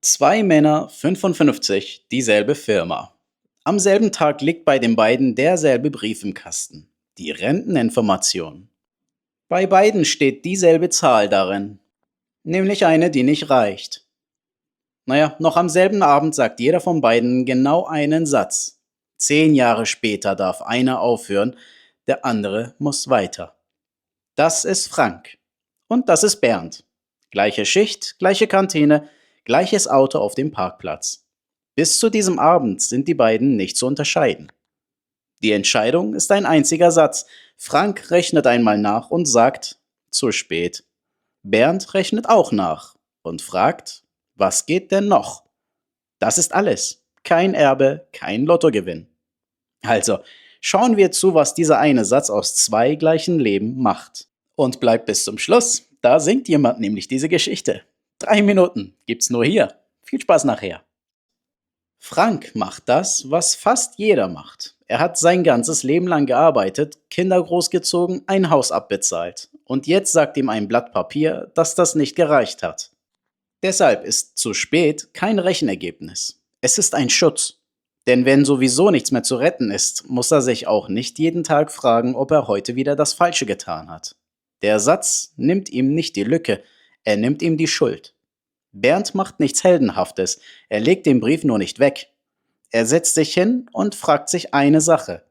Zwei Männer, 55, dieselbe Firma. Am selben Tag liegt bei den beiden derselbe Brief im Kasten. Die Renteninformation. Bei beiden steht dieselbe Zahl darin. Nämlich eine, die nicht reicht. Naja, noch am selben Abend sagt jeder von beiden genau einen Satz. 10 Jahre später darf einer aufhören, der andere muss weiter. Das ist Frank. Und das ist Bernd. Gleiche Schicht, gleiche Kantine, gleiches Auto auf dem Parkplatz. Bis zu diesem Abend sind die beiden nicht zu unterscheiden. Die Entscheidung ist ein einziger Satz. Frank rechnet einmal nach und sagt, zu spät. Bernd rechnet auch nach und fragt, was geht denn noch? Das ist alles. Kein Erbe, kein Lottogewinn. Also, schauen wir zu, was dieser eine Satz aus zwei gleichen Leben macht. Und bleibt bis zum Schluss, da singt jemand nämlich diese Geschichte. 3 Minuten gibt's nur hier. Viel Spaß nachher. Frank macht das, was fast jeder macht. Er hat sein ganzes Leben lang gearbeitet, Kinder großgezogen, ein Haus abbezahlt. Und jetzt sagt ihm ein Blatt Papier, dass das nicht gereicht hat. Deshalb ist zu spät kein Rechenergebnis. Es ist ein Schutz. Denn wenn sowieso nichts mehr zu retten ist, muss er sich auch nicht jeden Tag fragen, ob er heute wieder das Falsche getan hat. Der Satz nimmt ihm nicht die Lücke, er nimmt ihm die Schuld. Bernd macht nichts Heldenhaftes, er legt den Brief nur nicht weg. Er setzt sich hin und fragt sich eine Sache.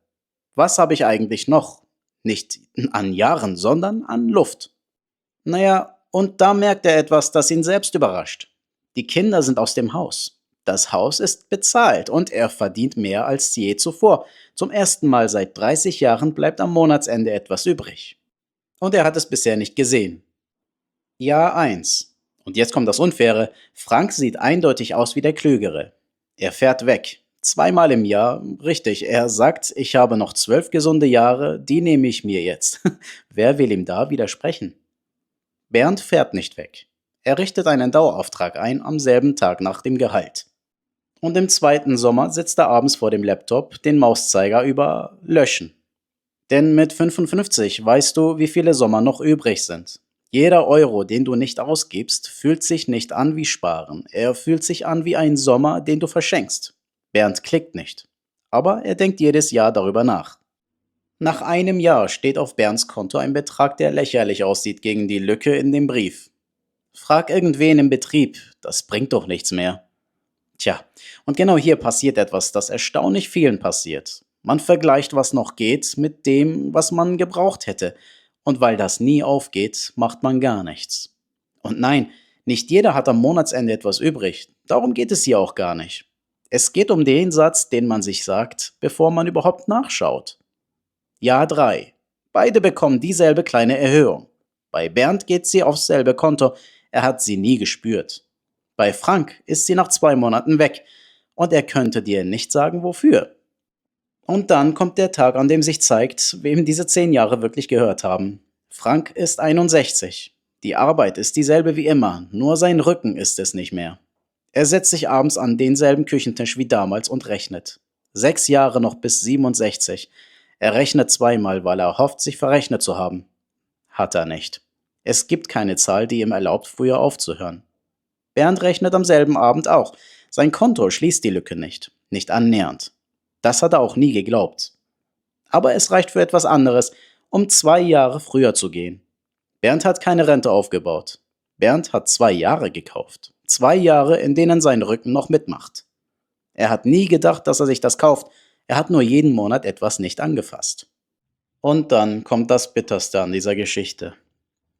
Was habe ich eigentlich noch? Nicht an Jahren, sondern an Luft. Naja, und da merkt er etwas, das ihn selbst überrascht. Die Kinder sind aus dem Haus. Das Haus ist bezahlt und er verdient mehr als je zuvor. Zum ersten Mal seit 30 Jahren bleibt am Monatsende etwas übrig. Und er hat es bisher nicht gesehen. Jahr 1. Und jetzt kommt das Unfaire. Frank sieht eindeutig aus wie der Klügere. Er fährt weg. 2-mal im Jahr. Richtig, er sagt, ich habe noch 12 gesunde Jahre, die nehme ich mir jetzt. Wer will ihm da widersprechen? Bernd fährt nicht weg. Er richtet einen Dauerauftrag ein am selben Tag nach dem Gehalt. Und im zweiten Sommer sitzt er abends vor dem Laptop, den Mauszeiger über Löschen. Denn mit 55 weißt du, wie viele Sommer noch übrig sind. Jeder Euro, den du nicht ausgibst, fühlt sich nicht an wie Sparen. Er fühlt sich an wie ein Sommer, den du verschenkst. Bernd klickt nicht. Aber er denkt jedes Jahr darüber nach. Nach einem Jahr steht auf Bernds Konto ein Betrag, der lächerlich aussieht gegen die Lücke in dem Brief. Frag irgendwen im Betrieb, das bringt doch nichts mehr. Tja, und genau hier passiert etwas, das erstaunlich vielen passiert. Man vergleicht, was noch geht, mit dem, was man gebraucht hätte. Und weil das nie aufgeht, macht man gar nichts. Und nein, nicht jeder hat am Monatsende etwas übrig. Darum geht es hier auch gar nicht. Es geht um den Satz, den man sich sagt, bevor man überhaupt nachschaut. Jahr 3. Beide bekommen dieselbe kleine Erhöhung. Bei Bernd geht sie aufs selbe Konto, er hat sie nie gespürt. Bei Frank ist sie nach 2 Monaten weg und er könnte dir nicht sagen, wofür. Und dann kommt der Tag, an dem sich zeigt, wem diese 10 Jahre wirklich gehört haben. Frank ist 61. Die Arbeit ist dieselbe wie immer, nur sein Rücken ist es nicht mehr. Er setzt sich abends an denselben Küchentisch wie damals und rechnet. 6 Jahre noch bis 67. Er rechnet 2-mal, weil er hofft, sich verrechnet zu haben. Hat er nicht. Es gibt keine Zahl, die ihm erlaubt, früher aufzuhören. Bernd rechnet am selben Abend auch. Sein Konto schließt die Lücke nicht. Nicht annähernd. Das hat er auch nie geglaubt. Aber es reicht für etwas anderes, um 2 Jahre früher zu gehen. Bernd hat keine Rente aufgebaut. Bernd hat 2 Jahre gekauft. 2 Jahre, in denen sein Rücken noch mitmacht. Er hat nie gedacht, dass er sich das kauft. Er hat nur jeden Monat etwas nicht angefasst. Und dann kommt das Bitterste an dieser Geschichte.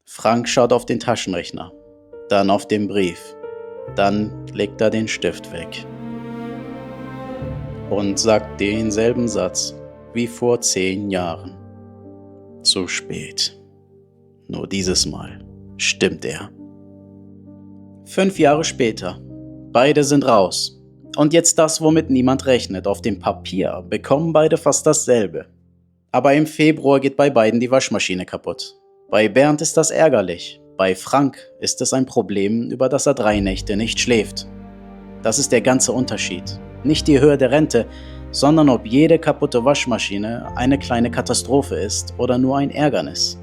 Frank schaut auf den Taschenrechner, dann auf den Brief, dann legt er den Stift weg und sagt denselben Satz wie vor 10 Jahren. Zu spät. Nur dieses Mal stimmt er. 5 Jahre später. Beide sind raus. Und jetzt das, womit niemand rechnet. Auf dem Papier bekommen beide fast dasselbe. Aber im Februar geht bei beiden die Waschmaschine kaputt. Bei Bernd ist das ärgerlich. Bei Frank ist es ein Problem, über das er 3 Nächte nicht schläft. Das ist der ganze Unterschied. Nicht die Höhe der Rente, sondern ob jede kaputte Waschmaschine eine kleine Katastrophe ist oder nur ein Ärgernis.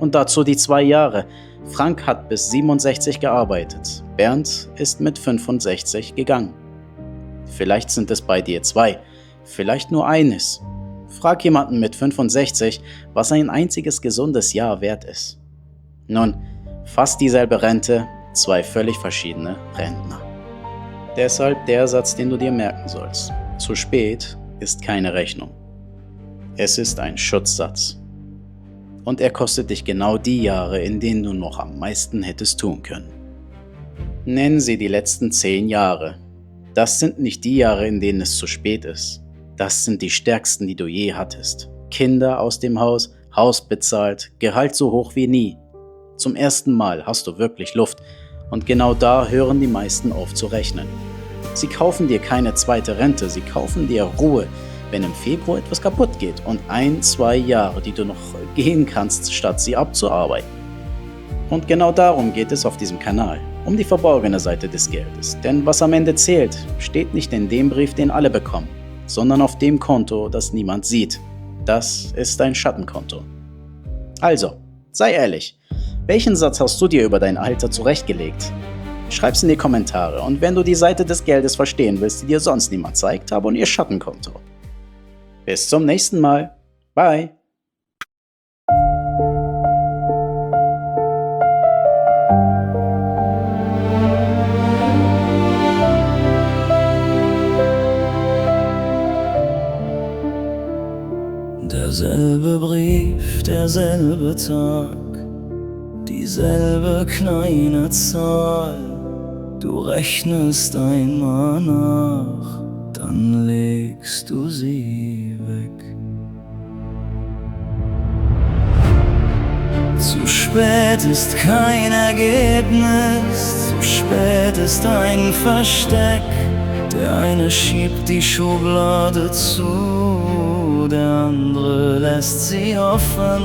Und dazu die 2 Jahre. Frank hat bis 67 gearbeitet. Bernd ist mit 65 gegangen. Vielleicht sind es bei dir 2, vielleicht nur eines. Frag jemanden mit 65, was ein einziges gesundes Jahr wert ist. Nun, fast dieselbe Rente, 2 völlig verschiedene Rentner. Deshalb der Satz, den du dir merken sollst. Zu spät ist keine Rechnung. Es ist ein Schutzsatz. Und er kostet dich genau die Jahre, in denen du noch am meisten hättest tun können. Nennen sie die letzten 10 Jahre. Das sind nicht die Jahre, in denen es zu spät ist. Das sind die stärksten, die du je hattest. Kinder aus dem Haus, Haus bezahlt, Gehalt so hoch wie nie. Zum ersten Mal hast du wirklich Luft. Und genau da hören die meisten auf zu rechnen. Sie kaufen dir keine zweite Rente, sie kaufen dir Ruhe, wenn im Februar etwas kaputt geht und 1, 2 Jahre, die du noch gehen kannst, statt sie abzuarbeiten. Und genau darum geht es auf diesem Kanal, um die verborgene Seite des Geldes. Denn was am Ende zählt, steht nicht in dem Brief, den alle bekommen, sondern auf dem Konto, das niemand sieht. Das ist ein Schattenkonto. Also, sei ehrlich, welchen Satz hast du dir über dein Alter zurechtgelegt? Schreib's in die Kommentare und wenn du die Seite des Geldes verstehen willst, die dir sonst niemand zeigt, abonnier Schattenkonto. Bis zum nächsten Mal. Bye. Derselbe Brief, derselbe Tag, dieselbe kleine Zahl. Du rechnest einmal nach, dann legst du sie weg. Zu spät ist kein Ergebnis, zu spät ist ein Versteck. Der eine schiebt die Schublade zu, der andere lässt sie offen.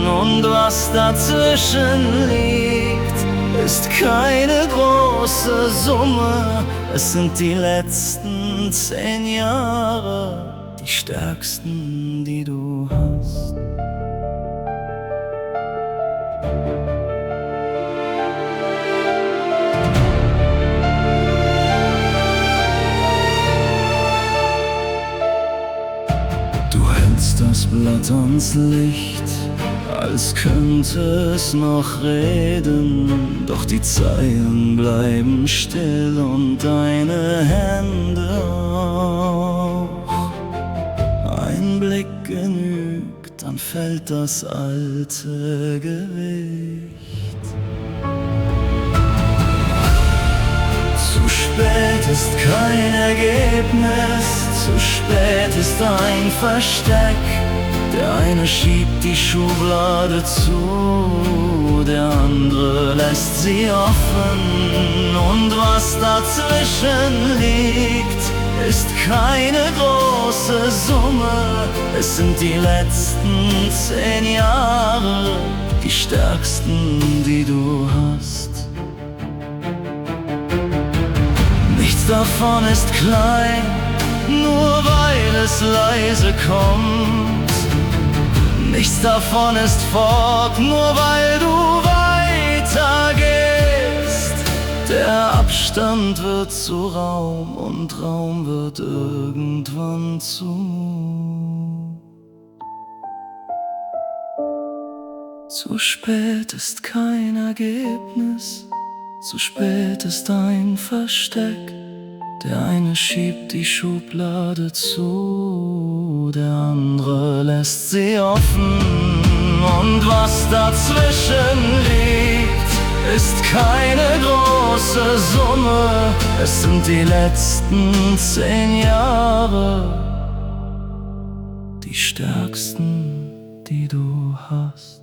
Und was dazwischen liegt, ist keine große Summe. Es sind die letzten 10 Jahre, die stärksten, die du hast. Du hältst das Blatt ans Licht, als könnte es noch reden, doch die Zeilen bleiben still und deine Hände auch. Ein Blick genügt, dann fällt das alte Gewicht. Zu spät ist kein Ergebnis, zu spät ist ein Versteck. Der eine schiebt die Schublade zu, der andere lässt sie offen. Und was dazwischen liegt, ist keine große Summe. Es sind die letzten 10 Jahre, die stärksten, die du hast. Nichts davon ist klein, nur weil es leise kommt. Nichts davon ist fort, nur weil du weitergehst. Der Abstand wird zu Raum und Raum wird irgendwann zu Mut. Zu spät ist kein Ergebnis, zu spät ist ein Versteck. Der eine schiebt die Schublade zu, der andere lässt sie offen. Und was dazwischen liegt, ist keine große Summe. Es sind die letzten 10 Jahre, die stärksten, die du hast.